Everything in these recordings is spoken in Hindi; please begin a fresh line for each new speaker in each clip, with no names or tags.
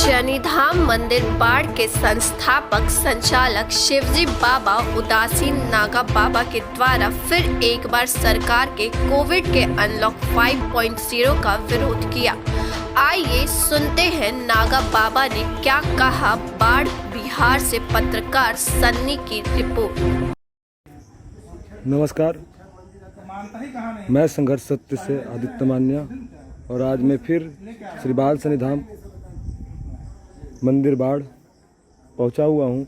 शनिधाम मंदिर बाड़ के संस्थापक संचालक शिवजी बाबा उदासीन नागा बाबा के द्वारा फिर एक बार सरकार के कोविड के अनलॉक 5.0 का विरोध किया। आइए सुनते हैं नागा बाबा ने क्या कहा। बाढ़ बिहार से पत्रकार सन्नी की रिपोर्ट।
नमस्कार, मैं संघर्ष सत्य से आदित्य मान्या और आज मैं फिर श्री बाल शनिधाम मंदिर बाड़ पहुंचा हुआ हूं।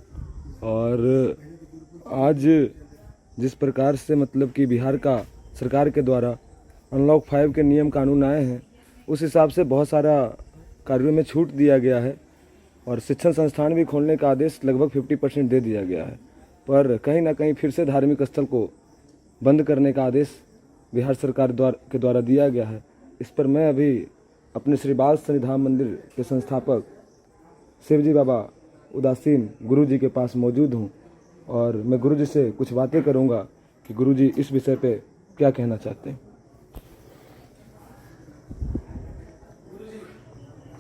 और आज जिस प्रकार से मतलब कि बिहार का सरकार के द्वारा अनलॉक 5 के नियम कानून आए हैं, उस हिसाब से बहुत सारा कार्यों में छूट दिया गया है और शिक्षण संस्थान भी खोलने का आदेश लगभग 50% दे दिया गया है। पर कहीं ना कहीं फिर से धार्मिक स्थल को बंद करने का आदेश बिहार सरकार के द्वारा दिया गया है। इस पर मैं अभी अपने श्री बाल शनिधाम मंदिर के संस्थापक शिवजी बाबा उदासीन गुरुजी के पास मौजूद हूँ और मैं गुरुजी से कुछ बातें करूँगा कि गुरुजी इस विषय पे क्या कहना चाहते हैं।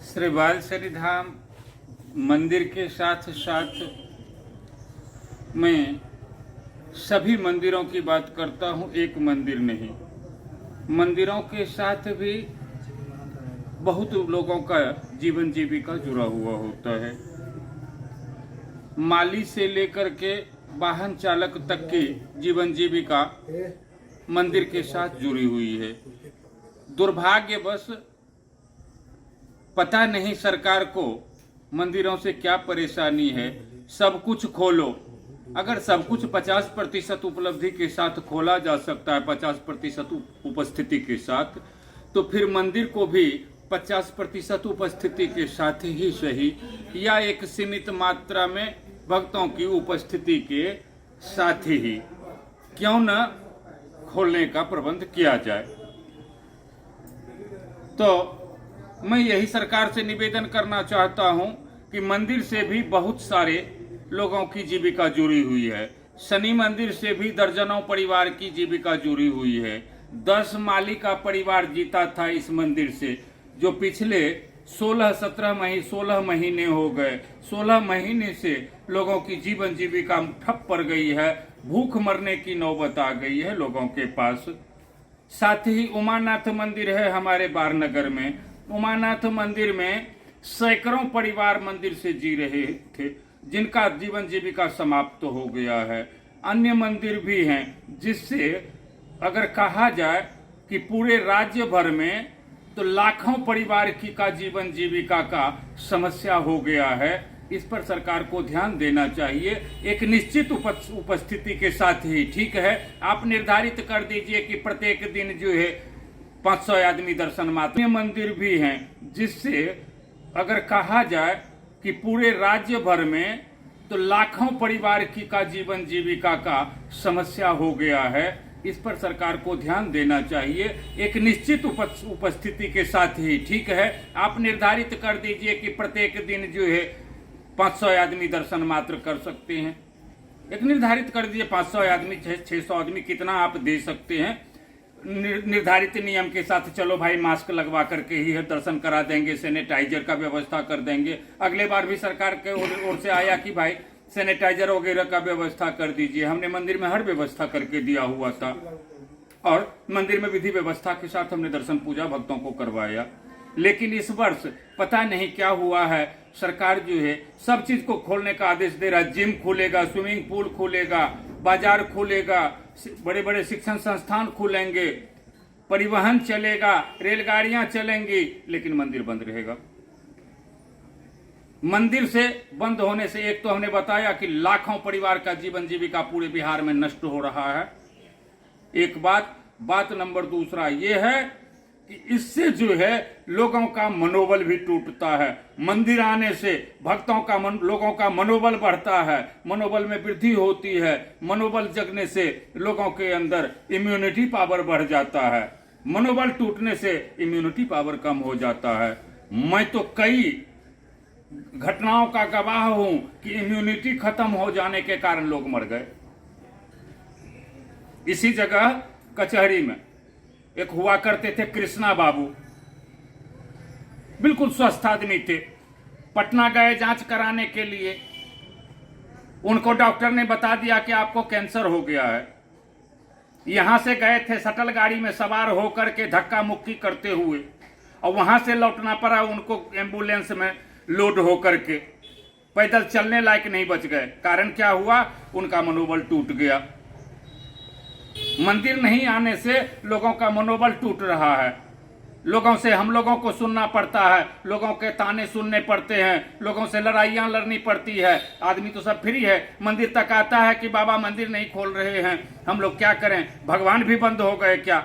श्री बाल शनिधाम मंदिर के साथ साथ मैं सभी मंदिरों की बात करता हूँ, एक मंदिर नहीं। मंदिरों के साथ भी बहुत लोगों का जीवन जीविका जुड़ा हुआ होता है। माली से लेकर के वाहन चालक तक की जीवन जीविका मंदिर के साथ जुड़ी हुई है। दुर्भाग्यवश पता नहीं सरकार को मंदिरों से क्या परेशानी है। सब कुछ खोलो, अगर सब कुछ 50% उपलब्धि के साथ खोला जा सकता है, 50% उपस्थिति के साथ, तो फिर मंदिर को भी 50% उपस्थिति के साथ ही सही या एक सीमित मात्रा में भक्तों की उपस्थिति के साथ ही क्यों न खोलने का प्रबंध किया जाए। तो मैं यही सरकार से निवेदन करना चाहता हूं कि मंदिर से भी बहुत सारे लोगों की जीविका जुड़ी हुई है। शनि मंदिर से भी दर्जनों परिवार की जीविका जुड़ी हुई है। 10 माली का परिवार जीता था इस मंदिर से, जो पिछले 16 महीने हो गए। 16 महीने से लोगों की जीवन जीविका ठप पड़ गई है। भूख मरने की नौबत आ गई है लोगों के पास। साथ ही उमानाथ मंदिर है हमारे बारनगर में। उमानाथ मंदिर में सैकड़ों परिवार मंदिर से जी रहे थे, जिनका जीवन जीविका समाप्त हो गया है। अन्य मंदिर भी हैं जिससे अगर कहा जाए कि पूरे राज्य भर में तो लाखों परिवार की का जीवन जीविका का समस्या हो गया है। इस पर सरकार को ध्यान देना चाहिए, एक निश्चित उपस्थिति के साथ ही। ठीक है, आप निर्धारित कर दीजिए कि प्रत्येक दिन जो है 500 आदमी दर्शन मात्र। मंदिर भी हैं जिससे अगर कहा जाए कि पूरे राज्य भर में तो लाखों परिवार की का जीवन जीविका का समस्या हो गया है। इस पर सरकार को ध्यान देना चाहिए, एक निश्चित उपस्थिति के साथ ही। ठीक है, आप निर्धारित कर दीजिए कि प्रत्येक दिन जो है 500 आदमी दर्शन मात्र कर सकते हैं। एक निर्धारित कर दीजिए 500 आदमी, 600 आदमी, कितना आप दे सकते हैं निर्धारित नियम के साथ। चलो भाई, मास्क लगवा करके ही दर्शन करा देंगे, सैनिटाइजर का व्यवस्था कर देंगे। अगले बार भी सरकार के ओर से आया कि भाई सैनिटाइजर वगैरह का व्यवस्था कर दीजिए। हमने मंदिर में हर व्यवस्था करके दिया हुआ था और मंदिर में विधि व्यवस्था के साथ हमने दर्शन पूजा भक्तों को करवाया। लेकिन इस वर्ष पता नहीं क्या हुआ है, सरकार जो है सब चीज को खोलने का आदेश दे रहा है। जिम खुलेगा, स्विमिंग पूल खुलेगा, बाजार खुलेगा, बड़े बड़े शिक्षण संस्थान खुलेंगे, परिवहन चलेगा, रेलगाड़ियां चलेंगी, लेकिन मंदिर बंद रहेगा। मंदिर से बंद होने से एक तो हमने बताया कि लाखों परिवार का जीवन जीविका पूरे बिहार में नष्ट हो रहा है। एक बात नंबर दूसरा ये है कि इससे जो है लोगों का मनोबल भी टूटता है। मंदिर आने से भक्तों का लोगों का मनोबल बढ़ता है, मनोबल में वृद्धि होती है। मनोबल जगने से लोगों के अंदर इम्यूनिटी पावर बढ़ जाता है। मनोबल टूटने से इम्यूनिटी पावर कम हो जाता है। मैं तो कई घटनाओं का गवाह हूं कि इम्यूनिटी खत्म हो जाने के कारण लोग मर गए। इसी जगह कचहरी में एक हुआ करते थे कृष्णा बाबू, बिल्कुल स्वस्थ आदमी थे, पटना गए जांच कराने के लिए, उनको डॉक्टर ने बता दिया कि आपको कैंसर हो गया है। यहां से गए थे शटल गाड़ी में सवार होकर के धक्का मुक्की करते हुए, और वहां से लौटना पड़ा उनको एम्बुलेंस में लोड होकर के, पैदल चलने लायक नहीं बच गए। कारण क्या हुआ? उनका मनोबल टूट गया। मंदिर नहीं आने से लोगों का मनोबल टूट रहा है। लोगों से हम लोगों को सुनना पड़ता है, लोगों के ताने सुनने पड़ते हैं, लोगों से लड़ाइयां लड़नी पड़ती है। आदमी तो सब फ्री है, मंदिर तक आता है कि बाबा मंदिर नहीं खोल रहे हैं, हम लोग क्या करें, भगवान भी बंद हो गए क्या?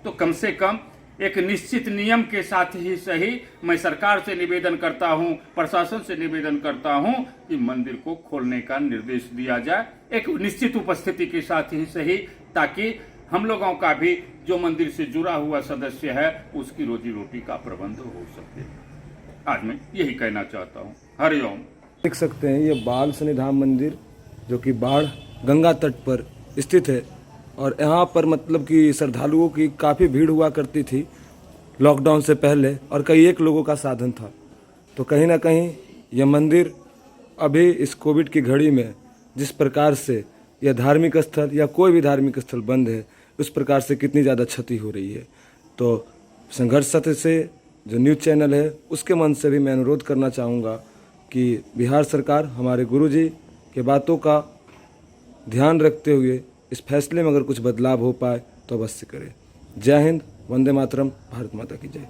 तो कम से कम एक निश्चित नियम के साथ ही सही मैं सरकार से निवेदन करता हूं, प्रशासन से निवेदन करता हूं कि मंदिर को खोलने का निर्देश दिया जाए, एक निश्चित उपस्थिति के साथ ही सही, ताकि हम लोगों का भी जो मंदिर से जुड़ा हुआ सदस्य है उसकी रोजी रोटी का प्रबंध हो सके। आज मैं यही कहना चाहता हूँ। हरिओम।
देख सकते हैं ये बाल शनिधाम मंदिर जो कि बाढ़ गंगा तट पर स्थित है, और यहाँ पर मतलब कि श्रद्धालुओं की काफ़ी भीड़ हुआ करती थी लॉकडाउन से पहले, और कई एक लोगों का साधन था। तो कहीं ना कहीं यह मंदिर अभी इस कोविड की घड़ी में जिस प्रकार से यह धार्मिक स्थल या कोई भी धार्मिक स्थल बंद है, उस प्रकार से कितनी ज़्यादा क्षति हो रही है। तो संघर्ष सत्र से जो न्यूज़ चैनल है उसके मन से भी मैं अनुरोध करना चाहूँगा कि बिहार सरकार हमारे गुरुजी के बातों का ध्यान रखते हुए इस फैसले में अगर कुछ बदलाव हो पाए तो अवश्य करे। जय हिंद, वंदे मातरम, भारत माता की जय।